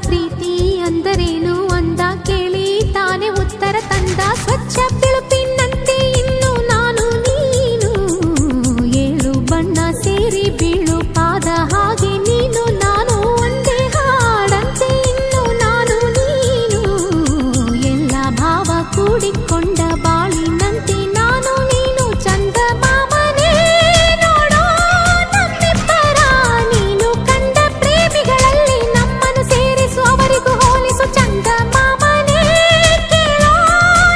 ಪ್ರೀತಿ ಅಂದರೇನು ಅಂದ ಕೇಳಿ ತಾನೆ ಉತ್ತರ ತಂದ ಸ್ವಚ್ಛ ಬಿಳುಪಿನಂತೆ ಇನ್ನು ನಾನು ನೀನು ಏಳು ಬಣ್ಣ ಸೇರಿ ಬೀಳು ಪಾದ ಹಾಗೆ ನೀನು ನಾನು ಒಂದೇ ಹಾಡಂತೆ ಇನ್ನು ನಾನು ನೀನು ಎಲ್ಲ ಭಾವ ಕೂಡಿಕೊಂಡ ಬಾಳಿನಂತೆ ನಾನು ನೀನು ಚಂದ ಮಾಮನೇ ನೋಡೋ ನಮ್ಮಿಬ್ಬರ ನೀನು ಕಂಡ ಪ್ರೇಮಿಗಳಲ್ಲಿ ನಮ್ಮನ್ನು ಸೇರಿಸು ಅವರಿಗೂ ಹೋಲಿಸು ಚಂದ ಮಾಮನೇ ಕೇಳೋ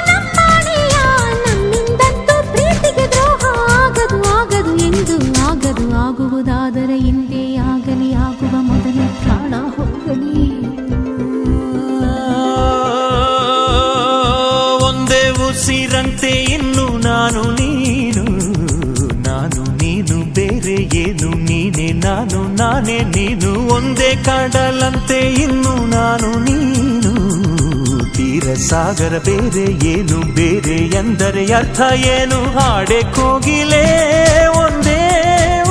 ನಮ್ಮನೆಯ ನಮ್ಮಿಂದಂತೂ ಪ್ರೀತಿಗೆ ದ್ರೋಹ ಆಗದು ಆಗದು ಎಂದು ಆಗದು ಆಗುವುದಾದರೆ ಹಿಂದೆ ಆಗಲಿ ಆಗುವ ಮೊದಲೇ ಪ್ರಾಣ ಹೋಗಲಿ ಒಂದೇ ಉಸಿರಂತೆ ಇನ್ನು ನಾನು ನೀನು ನಾನು ನೀನು ಬೇರೆ ಏನು ನೀನೆ ನಾನು ನಾನೇ ನೀನು ಒಂದೇ ಕಡಲಂತೆ ಇನ್ನು ನಾನು ನೀನು ತೀರ ಸಾಗರ ಬೇರೆ ಏನು ಬೇರೆ ಎಂದರೆ ಅರ್ಥ ಏನು ಹಾಡೆ ಕೋಗಿಲೆ ಒಂದೇ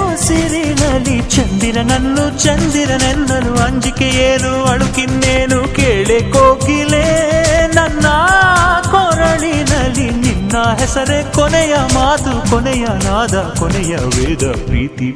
ಉಸಿರಿನಲ್ಲಿ ಚಂದಿರನೆನ್ನಲು ಅಂಜಿಕೆ ಏನು ಅಳುಕಿನ್ನೇನು ಕೇಳೆ ಕೋಗಿಲೆ ನನ್ನ ಕೊರಳಿನಲ್ಲಿ ನಿನ್ನ ಹೆಸರೇ ಕೊನೆಯ ಮಾತು ಕೊನೆಯ ನಾದ ಕೊನೆಯ ವೇದ ಪ್ರೀತಿ